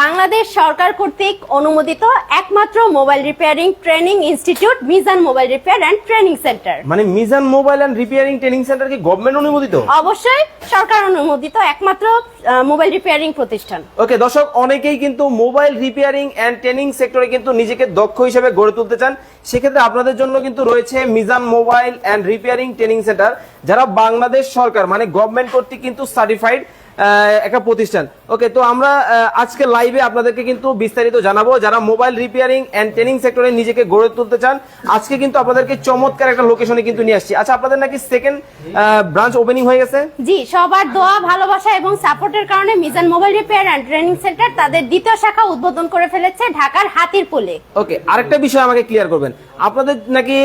বাংলাদেশ সরকার কর্তৃক অনুমোদিত একমাত্র mobile repairing training institute Mizan mobile repair and training centre. মানে Mizan mobile and repairing training centre কি গভর্নমেন্ট অনুমোদিত? অবশ্যই সরকার অনুমোদিত একমাত্র মোবাইল রিপেয়ারিং প্রতিষ্ঠান। ওকে দর্শক, অনেকেই কিন্তু মোবাইল রিপেয়ারিং এন্ড ট্রেনিং সেক্টরে কিন্তু নিজেকে দক্ষ হিসেবে গড়ে তুলতে চান। সেক্ষেত্রে আপনাদের জন্য কিন্তু রয়েছে Mizan mobile and repairing training centre, যারা বাংলাদেশ সরকার মানে গভর্নমেন্ট কর্তৃক কিন্তু সার্টিফাইড একটা প্রতিষ্ঠান। ওকে, তো আমরা আজকে লাইভে আপনাদেরকে কিন্তু বিস্তারিত জানাবো যারা মোবাইল রিপেয়ারিং এন্ড ট্রেনিং সেক্টরে নিজেকে গড়ে তুলতে চান। আজকে কিন্তু আপনাদেরকে চমৎকার একটা লোকেশনে কিন্তু নিয়ে আসছি। আচ্ছা, আপনাদের নাকি সেকেন্ড ব্রাঞ্চ ওপেনিং হয়ে গেছে? জি, সবার দোয়া, ভালোবাসা এবং সাপোর্টের কারণে Mizan mobile repair and training centre তাদের দ্বিতীয় শাখা উদ্বোধন করে ফেলেছে ঢাকার হাতিরপুলে। ওকে, আরেকটা বিষয় আমাকে ক্লিয়ার করবেন, আপনাদের নাকি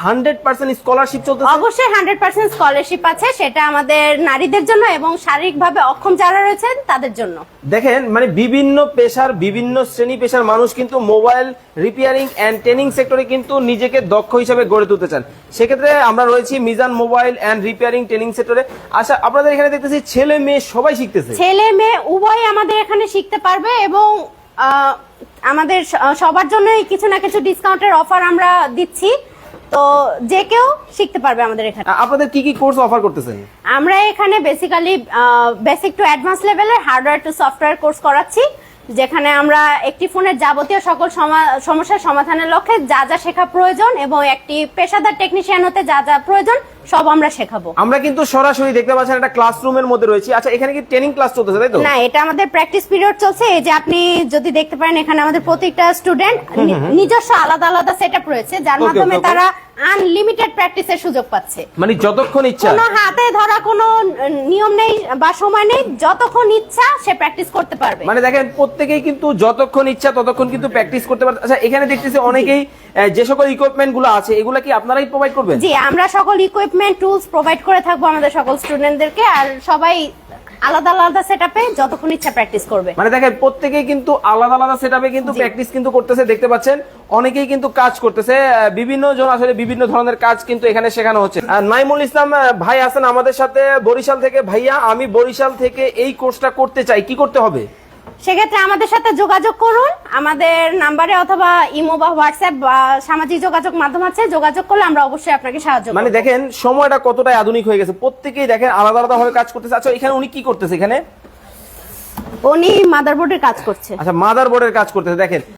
100% স্কলারশিপ চলতেছে? অবশ্যই 100% স্কলারশিপ আছে, সেটা আমাদের নারীদের জন্য এবং শারীরিকভাবে অক্ষম যারা রয়েছেন তাদের জন্য। দেখেন, মানে বিভিন্ন পেশার বিভিন্ন শ্রেণী পেশার মানুষ কিন্তু মোবাইল রিপেয়ারিং এন্ড ট্রেনিং সেক্টরে কিন্তু নিজেকে দক্ষ হিসেবে গড়ে তুলতে চান। সেক্ষেত্রে আমরা রয়েছি Mizan mobile and repairing training সেক্টরে। আচ্ছা, আপনাদের এখানে দেখতেছি ছেলে মেয়ে সবাই শিখতেছে? ছেলে মেয়ে উভয় আমাদের এখানে শিখতে পারবে এবং আমাদের সবার জন্যই কিছু না কিছু ডিসকাউন্টের অফার আমরা দিচ্ছি, তো যে কেউ শিখতে পারবে আমাদের এখানে। আপনাদের কি কি কোর্স অফার করতেছেন? আমরা এখানে বেসিক্যালি বেসিক টু অ্যাডভান্স লেভেলের হার্ডওয়্যার টু সফটওয়্যার কোর্স করাচ্ছি, যেখানে আমরা একটি ফোনের যাবতীয় সকল সমস্যার সমাধানের লক্ষ্যে যা যা শেখা প্রয়োজন এবং একটি পেশাদার টেকনিশিয়ান হতে যা যা প্রয়োজন সব আমরা শেখাবো। আমরা কিন্তু সরাসরি দেখতে পাচ্ছেন একটা ক্লাসরুমের মধ্যে রয়েছি। আচ্ছা, এখানে কি ট্রেনিং ক্লাস চলতেছে তাই তো? না, এটা আমাদের প্র্যাকটিস পিরিয়ড চলছে। এই যে আপনি যদি দেখতে পারেন, এখানে আমাদের প্রত্যেকটা স্টুডেন্ট নিজস্ব আলাদা আলাদা সেটআপ রয়েছে, যার মাধ্যমে তারা আনলিমিটেড প্র্যাকটিসের সুযোগ পাচ্ছে। মানে যতক্ষণ ইচ্ছা, কোনো হাতে ধরা কোনো নিয়ম নেই বা সময় নেই, যতক্ষণ ইচ্ছা সে প্র্যাকটিস করতে পারবে। মানে দেখেন, প্রত্যেকেই কিন্তু যতক্ষণ ইচ্ছা ততক্ষণ কিন্তু প্র্যাকটিস করতে পারবে। আচ্ছা, এখানে দেখতেছি অনেকেই যে সকল ইকুইপমেন্ট গুলো আছে এগুলা কি আপনারাই প্রোভাইড করবেন? জি, আমরা সকল ইকুইপমেন্ট টুলস প্রোভাইড করে থাকবো আমাদের সকল স্টুডেন্টদেরকে, আর সবাই আলাদা আলাদা সেটআপে যতক্ষণ ইচ্ছা প্র্যাকটিস করবে। মানে দেখেন, প্রত্যেকেই কিন্তু আলাদা আলাদা সেটআপে কিন্তু প্র্যাকটিস কিন্তু করতেছে, দেখতে পাচ্ছেন অনেকেই কিন্তু কাজ করতেছে। বিভিন্ন জন আসলে বিভিন্ন ধরনের কাজ কিন্তু এখানে শেখানো হচ্ছে। নাইমুল ইসলাম ভাই আছেন আমাদের সাথে বরিশাল থেকে। ভাইয়া, আমি বরিশাল থেকে এই কোর্সটা করতে চাই, কি করতে হবে? সেক্ষেত্রে আমাদের সাথে যোগাযোগ করুন, আমাদের নাম্বারে অথবা ইমো বা হোয়াটসঅ্যাপ বা সামাজিক যোগাযোগ মাধ্যম আছে, যোগাযোগ করলে আমরা অবশ্যই আপনাকে সাহায্য করব। মানে দেখেন সময়টা কতটাই আধুনিক হয়ে গেছে, প্রত্যেকেই দেখেন আলাদা আলাদা ভাবে কাজ করতেছে। আচ্ছা, এখানে উনি কি করতেছে? এখানে উনি মাদারবোর্ডের কাজ করছে। আচ্ছা, মাদারবোর্ডের কাজ করতেছে। দেখেন